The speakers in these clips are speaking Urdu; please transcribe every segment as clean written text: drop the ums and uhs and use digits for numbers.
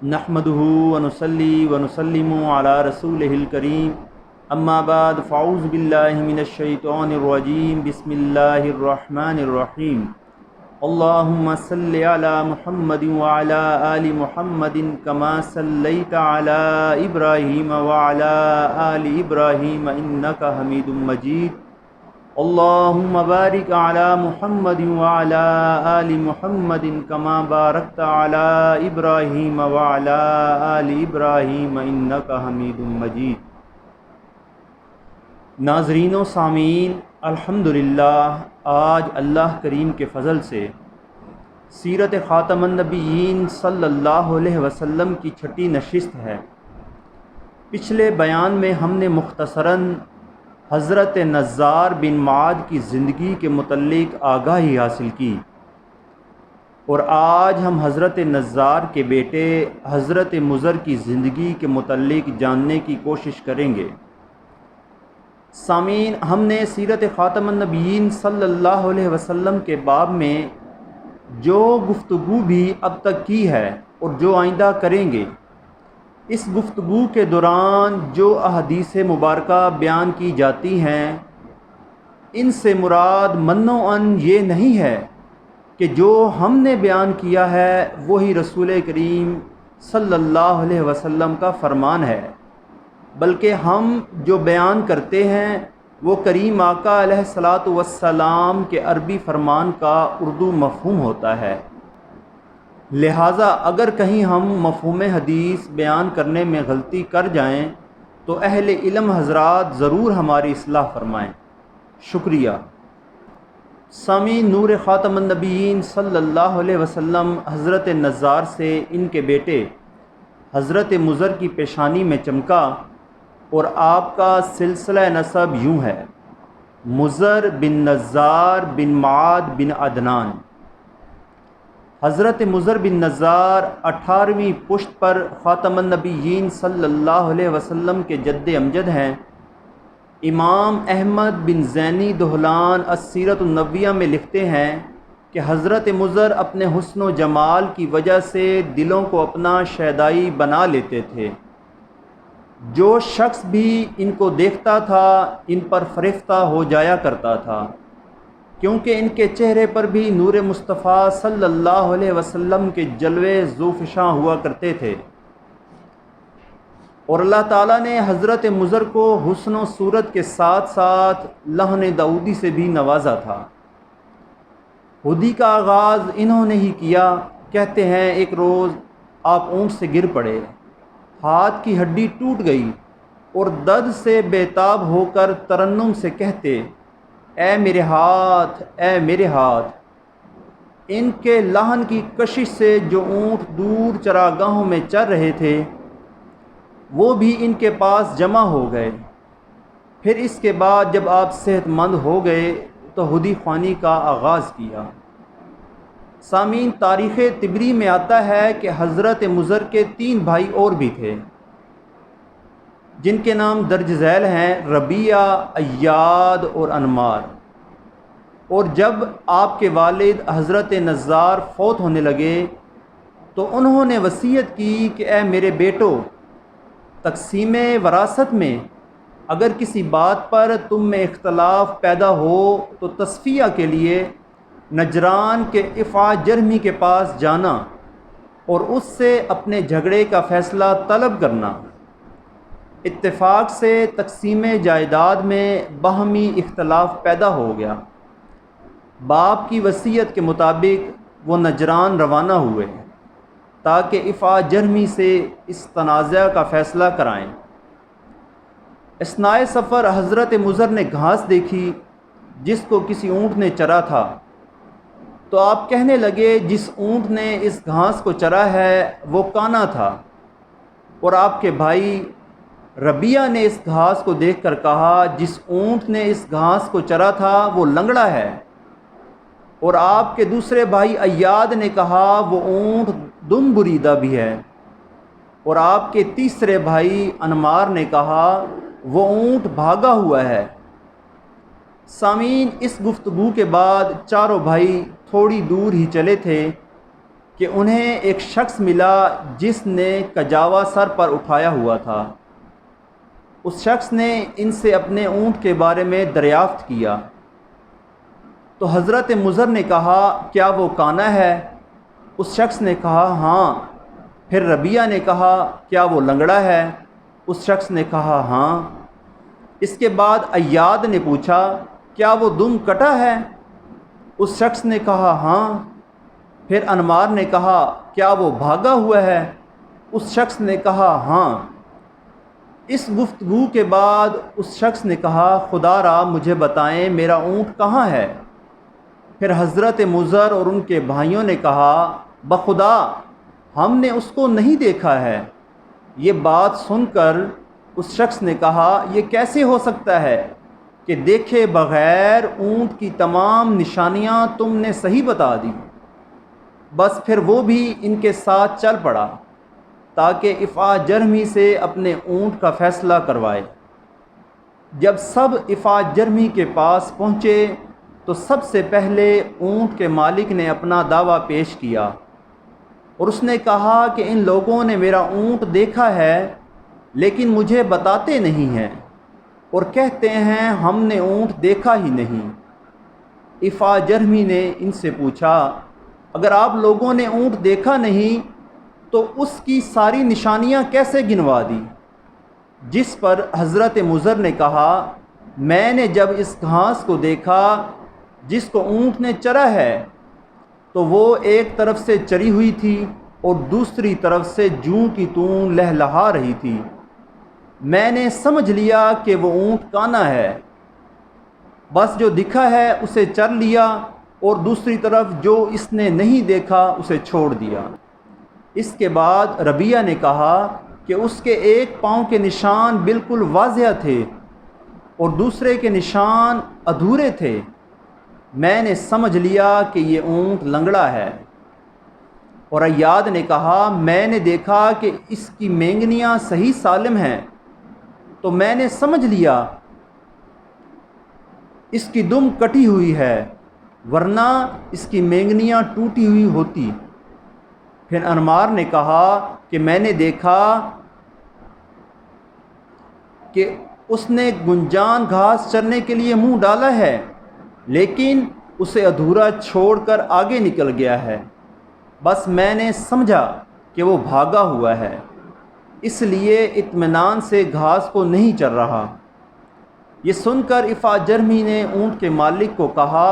نحمدہ ونصلی ونسلم علی رسولہ الکریم اما بعد فاعوذ باللہ من الشیطان الرجیم بسم اللہ الرحمن الرحیم اللہم صلی علی محمد وعلی آل محمد کما صلیت علی ابراہیم وعلی آل ابراہیم انکا حمید مجید اللہم بارک علی محمد وعلی آل محمد کما بارکت علی ابراہیم وعلی آل ابراہیم انکا حمید مجید۔ ناظرین و سامعین، الحمدللہ آج اللہ کریم کے فضل سے سیرت خاتم النبیین صلی اللہ علیہ وسلم کی چھٹی نشست ہے۔ پچھلے بیان میں ہم نے مختصراً حضرت نزار بن معاذ کی زندگی کے متعلق آگاہی حاصل کی، اور آج ہم حضرت نزار کے بیٹے حضرت مضر کی زندگی کے متعلق جاننے کی کوشش کریں گے۔ سامعین، ہم نے سیرت خاتم النبیین صلی اللہ علیہ وسلم کے باب میں جو گفتگو بھی اب تک کی ہے اور جو آئندہ کریں گے، اس گفتگو کے دوران جو احادیث مبارکہ بیان کی جاتی ہیں، ان سے مراد منوعاً یہ نہیں ہے کہ جو ہم نے بیان کیا ہے وہی رسول کریم صلی اللہ علیہ وسلم کا فرمان ہے، بلکہ ہم جو بیان کرتے ہیں وہ کریم آقا علیہ الصلاۃ والسلام کے عربی فرمان کا اردو مفہوم ہوتا ہے۔ لہٰذا اگر کہیں ہم مفہوم حدیث بیان کرنے میں غلطی کر جائیں تو اہل علم حضرات ضرور ہماری اصلاح فرمائیں۔ شکریہ۔ سامعین، نور خاتم النبیین صلی اللہ علیہ وسلم حضرت نزار سے ان کے بیٹے حضرت مضر کی پیشانی میں چمکا، اور آپ کا سلسلہ نسب یوں ہے: مضر بن نزار بن معاذ بن عدنان۔ حضرت مضر بن نزار 18ویں پشت پر خاتم النبیین صلی اللہ علیہ وسلم کے جد امجد ہیں۔ امام احمد بن زینی دہلان السیرۃ النبویہ میں لکھتے ہیں کہ حضرت مضر اپنے حسن و جمال کی وجہ سے دلوں کو اپنا شیدائی بنا لیتے تھے۔ جو شخص بھی ان کو دیکھتا تھا ان پر فریفتہ ہو جایا کرتا تھا، کیونکہ ان کے چہرے پر بھی نور مصطفیٰ صلی اللہ علیہ وسلم کے جلوے ذوفشاں ہوا کرتے تھے، اور اللہ تعالیٰ نے حضرت مضر کو حسن و صورت کے ساتھ ساتھ لحن داؤدی سے بھی نوازا تھا۔ خودی کا آغاز انہوں نے ہی کیا۔ کہتے ہیں ایک روز آپ اونٹ سے گر پڑے، ہاتھ کی ہڈی ٹوٹ گئی، اور درد سے بےتاب ہو کر ترنم سے کہتے، اے میرے ہاتھ، اے میرے ہاتھ۔ ان کے لحن کی کشش سے جو اونٹ دور چراگاہوں میں چر رہے تھے وہ بھی ان کے پاس جمع ہو گئے۔ پھر اس کے بعد جب آپ صحت مند ہو گئے تو ہدی خوانی کا آغاز کیا۔ سامعین، تاریخ طبری میں آتا ہے کہ حضرت مضر کے 3 بھائی اور بھی تھے جن کے نام درج ذیل ہیں: ربیعہ، ایاد اور انمار۔ اور جب آپ کے والد حضرت نزار فوت ہونے لگے تو انہوں نے وصیت کی کہ اے میرے بیٹو، تقسیم وراثت میں اگر کسی بات پر تم میں اختلاف پیدا ہو تو تصفیہ کے لیے نجران کے افعا جرمی کے پاس جانا اور اس سے اپنے جھگڑے کا فیصلہ طلب کرنا۔ اتفاق سے تقسیم جائیداد میں باہمی اختلاف پیدا ہو گیا۔ باپ کی وصیت کے مطابق وہ نجران روانہ ہوئے تاکہ افعا جرمی سے اس تنازع کا فیصلہ کرائیں۔ اثناء سفر حضرت مضر نے گھاس دیکھی جس کو کسی اونٹ نے چرا تھا، تو آپ کہنے لگے جس اونٹ نے اس گھاس کو چرا ہے وہ کانا تھا، اور آپ کے بھائی ربیعہ نے اس گھاس کو دیکھ کر کہا جس اونٹ نے اس گھاس کو چرا تھا وہ لنگڑا ہے، اور آپ کے دوسرے بھائی ایاد نے کہا وہ اونٹ دم بریدہ بھی ہے، اور آپ کے تیسرے بھائی انمار نے کہا وہ اونٹ بھاگا ہوا ہے۔ سامعین، اس گفتگو کے بعد چاروں بھائی تھوڑی دور ہی چلے تھے کہ انہیں ایک شخص ملا جس نے کجاوا سر پر اٹھایا ہوا تھا۔ اس شخص نے ان سے اپنے اونٹ کے بارے میں دریافت کیا تو حضرت مضر نے کہا کیا وہ کانا ہے؟ اس شخص نے کہا ہاں۔ پھر ربیہ نے کہا کیا وہ لنگڑا ہے؟ اس شخص نے کہا ہاں۔ اس کے بعد ایاد نے پوچھا کیا وہ دم کٹا ہے؟ اس شخص نے کہا ہاں۔ پھر انمار نے کہا کیا وہ بھاگا ہوا ہے؟ اس شخص نے کہا ہاں۔ اس گفتگو کے بعد اس شخص نے کہا خدا را مجھے بتائیں میرا اونٹ کہاں ہے؟ پھر حضرت مضر اور ان کے بھائیوں نے کہا بخدا ہم نے اس کو نہیں دیکھا ہے۔ یہ بات سن کر اس شخص نے کہا یہ کیسے ہو سکتا ہے کہ دیکھے بغیر اونٹ کی تمام نشانیاں تم نے صحیح بتا دی؟ بس پھر وہ بھی ان کے ساتھ چل پڑا تاکہ افا جرمی سے اپنے اونٹ کا فیصلہ کروائے۔ جب سب افا جرمی کے پاس پہنچے تو سب سے پہلے اونٹ کے مالک نے اپنا دعویٰ پیش کیا اور اس نے کہا کہ ان لوگوں نے میرا اونٹ دیکھا ہے لیکن مجھے بتاتے نہیں ہیں اور کہتے ہیں ہم نے اونٹ دیکھا ہی نہیں۔ افا جرمی نے ان سے پوچھا اگر آپ لوگوں نے اونٹ دیکھا نہیں تو اس کی ساری نشانیاں کیسے گنوا دی؟ جس پر حضرت مضر نے کہا میں نے جب اس گھاس کو دیکھا جس کو اونٹ نے چرا ہے تو وہ ایک طرف سے چری ہوئی تھی اور دوسری طرف سے جوں کی توں لہلہا رہی تھی۔ میں نے سمجھ لیا کہ وہ اونٹ کانا ہے، بس جو دکھا ہے اسے چر لیا اور دوسری طرف جو اس نے نہیں دیکھا اسے چھوڑ دیا۔ اس کے بعد ربیہ نے کہا کہ اس کے ایک پاؤں کے نشان بالکل واضح تھے اور دوسرے کے نشان ادھورے تھے۔ میں نے سمجھ لیا کہ یہ اونٹ لنگڑا ہے۔ اور ایاد نے کہا میں نے دیکھا کہ اس کی مینگنیاں صحیح سالم ہیں تو میں نے سمجھ لیا اس کی دم کٹی ہوئی ہے ورنہ اس کی مینگنیاں ٹوٹی ہوئی ہوتی۔ پھر انمار نے کہا کہ میں نے دیکھا کہ اس نے گنجان گھاس چرنے کے لیے منہ ڈالا ہے لیکن اسے ادھورا چھوڑ کر آگے نکل گیا ہے، بس میں نے سمجھا کہ وہ بھاگا ہوا ہے، اس لیے اطمینان سے گھاس کو نہیں چر رہا۔ یہ سن کر افا جرمی نے اونٹ کے مالک کو کہا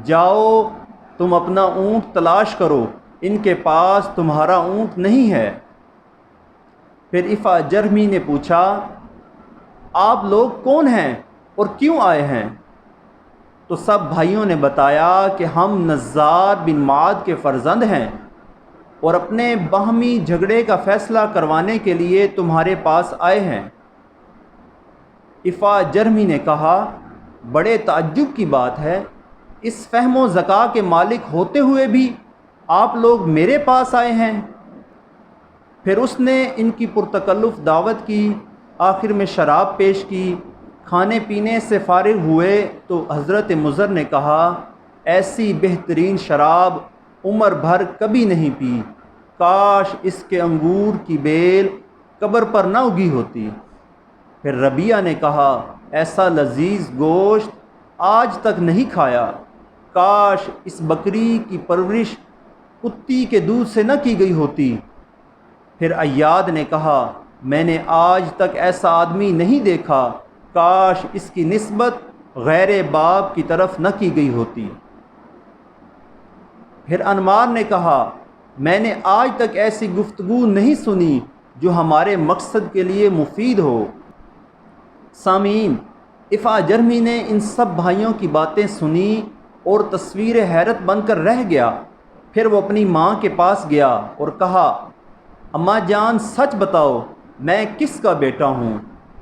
جاؤ تم اپنا اونٹ تلاش کرو، ان کے پاس تمہارا اونٹ نہیں ہے۔ پھر افا جرمی نے پوچھا آپ لوگ کون ہیں اور کیوں آئے ہیں؟ تو سب بھائیوں نے بتایا کہ ہم نزار بن معد کے فرزند ہیں اور اپنے باہمی جھگڑے کا فیصلہ کروانے کے لیے تمہارے پاس آئے ہیں۔ افا جرمی نے کہا بڑے تعجب کی بات ہے، اس فہم و ذکا کے مالک ہوتے ہوئے بھی آپ لوگ میرے پاس آئے ہیں۔ پھر اس نے ان کی پرتکلف دعوت کی، آخر میں شراب پیش کی۔ کھانے پینے سے فارغ ہوئے تو حضرت مضر نے کہا ایسی بہترین شراب عمر بھر کبھی نہیں پی، کاش اس کے انگور کی بیل قبر پر نہ اگی ہوتی۔ پھر ربیہ نے کہا ایسا لذیذ گوشت آج تک نہیں کھایا، کاش اس بکری کی پرورش کتی کے دودھ سے نہ کی گئی ہوتی۔ پھر ایاد نے کہا میں نے آج تک ایسا آدمی نہیں دیکھا، کاش اس کی نسبت غیر باپ کی طرف نہ کی گئی ہوتی۔ پھر انمار نے کہا میں نے آج تک ایسی گفتگو نہیں سنی جو ہمارے مقصد کے لیے مفید ہو۔ سامعین، افا جرمی نے ان سب بھائیوں کی باتیں سنی اور تصویر حیرت بن کر رہ گیا۔ پھر وہ اپنی ماں کے پاس گیا اور کہا اماں جان سچ بتاؤ میں کس کا بیٹا ہوں؟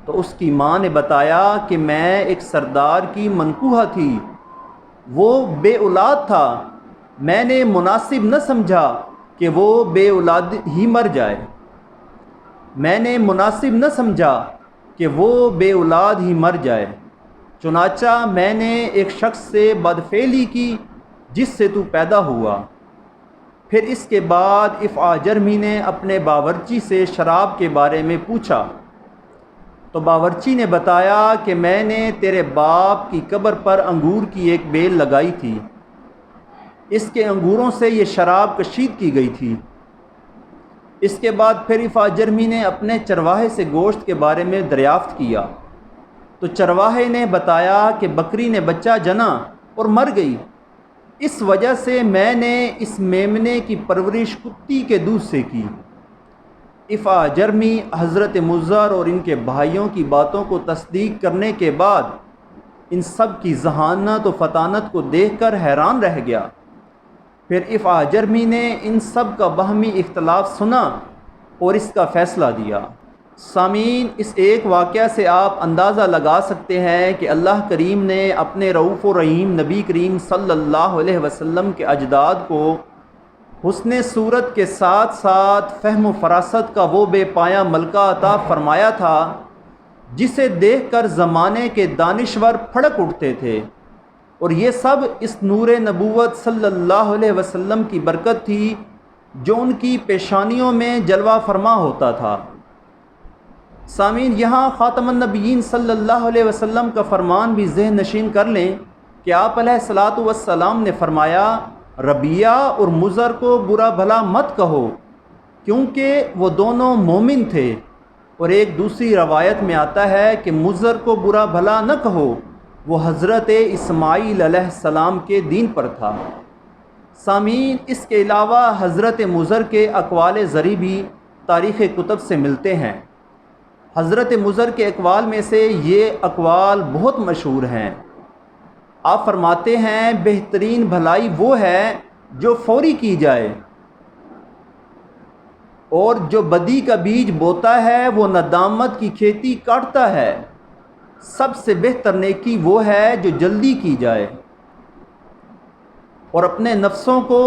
تو اس کی ماں نے بتایا کہ میں ایک سردار کی منکوہہ تھی، وہ بے اولاد تھا، میں نے مناسب نہ سمجھا کہ وہ بے اولاد ہی مر جائے، میں نے مناسب نہ سمجھا کہ وہ بے اولاد ہی مر جائے، چنانچہ میں نے ایک شخص سے بدفعلی کی جس سے تو پیدا ہوا۔ پھر اس کے بعد افعا جرمی نے اپنے باورچی سے شراب کے بارے میں پوچھا تو باورچی نے بتایا کہ میں نے تیرے باپ کی قبر پر انگور کی ایک بیل لگائی تھی، اس کے انگوروں سے یہ شراب کشید کی گئی تھی۔ اس کے بعد پھر افعا جرمی نے اپنے چرواہے سے گوشت کے بارے میں دریافت کیا تو چرواہے نے بتایا کہ بکری نے بچہ جنا اور مر گئی، اس وجہ سے میں نے اس میمنے کی پرورش کتی کے دودھ سے کی۔ افعا جرمی حضرت مضر اور ان کے بھائیوں کی باتوں کو تصدیق کرنے کے بعد ان سب کی ذہانت و فطانت کو دیکھ کر حیران رہ گیا۔ پھر افعا جرمی نے ان سب کا باہمی اختلاف سنا اور اس کا فیصلہ دیا۔ سامعین، اس ایک واقعہ سے آپ اندازہ لگا سکتے ہیں کہ اللہ کریم نے اپنے رؤوف و رحیم نبی کریم صلی اللہ علیہ وسلم کے اجداد کو حسن صورت کے ساتھ ساتھ فہم و فراست کا وہ بے پایہ ملکہ عطا فرمایا تھا جسے دیکھ کر زمانے کے دانشور پھڑک اٹھتے تھے، اور یہ سب اس نور نبوت صلی اللہ علیہ وسلم کی برکت تھی جو ان کی پیشانیوں میں جلوہ فرما ہوتا تھا۔ سامعین، یہاں خاتم النبیین صلی اللہ علیہ وسلم کا فرمان بھی ذہن نشین کر لیں کہ آپ علیہ الصلاۃ والسلام نے فرمایا، ربیہ اور مضر کو برا بھلا مت کہو کیونکہ وہ دونوں مومن تھے، اور ایک دوسری روایت میں آتا ہے کہ مضر کو برا بھلا نہ کہو، وہ حضرت اسماعیل علیہ السلام کے دین پر تھا۔ سامعین، اس کے علاوہ حضرت مضر کے اقوال زری بھی تاریخ کتب سے ملتے ہیں۔ حضرت مضر کے اقوال میں سے یہ اقوال بہت مشہور ہیں۔ آپ فرماتے ہیں، بہترین بھلائی وہ ہے جو فوری کی جائے، اور جو بدی کا بیج بوتا ہے وہ ندامت کی کھیتی کاٹتا ہے۔ سب سے بہتر نیکی وہ ہے جو جلدی کی جائے، اور اپنے نفسوں کو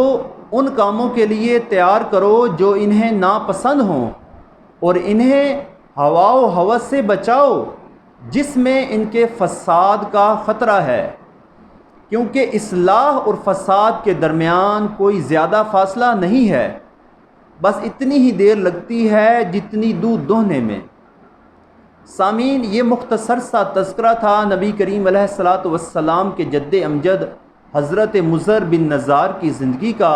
ان کاموں کے لیے تیار کرو جو انہیں ناپسند ہوں، اور انہیں ہوا و ہوس سے بچاؤ جس میں ان کے فساد کا خطرہ ہے، کیونکہ اصلاح اور فساد کے درمیان کوئی زیادہ فاصلہ نہیں ہے، بس اتنی ہی دیر لگتی ہے جتنی دودھ دوہنے میں۔ سامعین، یہ مختصر سا تذکرہ تھا نبی کریم علیہ الصلاۃ والسلام کے جد امجد حضرت مضر بن نزار کی زندگی کا۔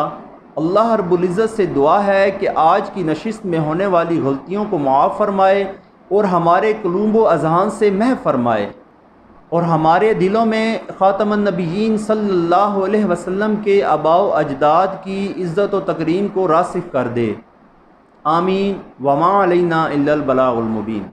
اللہ رب العزت سے دعا ہے کہ آج کی نشست میں ہونے والی غلطیوں کو معاف فرمائے اور ہمارے قلوب و اذہان سے محو فرمائے، اور ہمارے دلوں میں خاتم النبیین صلی اللہ علیہ وسلم کے آباء و اجداد کی عزت و تکریم کو راسخ کر دے۔ آمین۔ وما علینا الا البلاغ المبین۔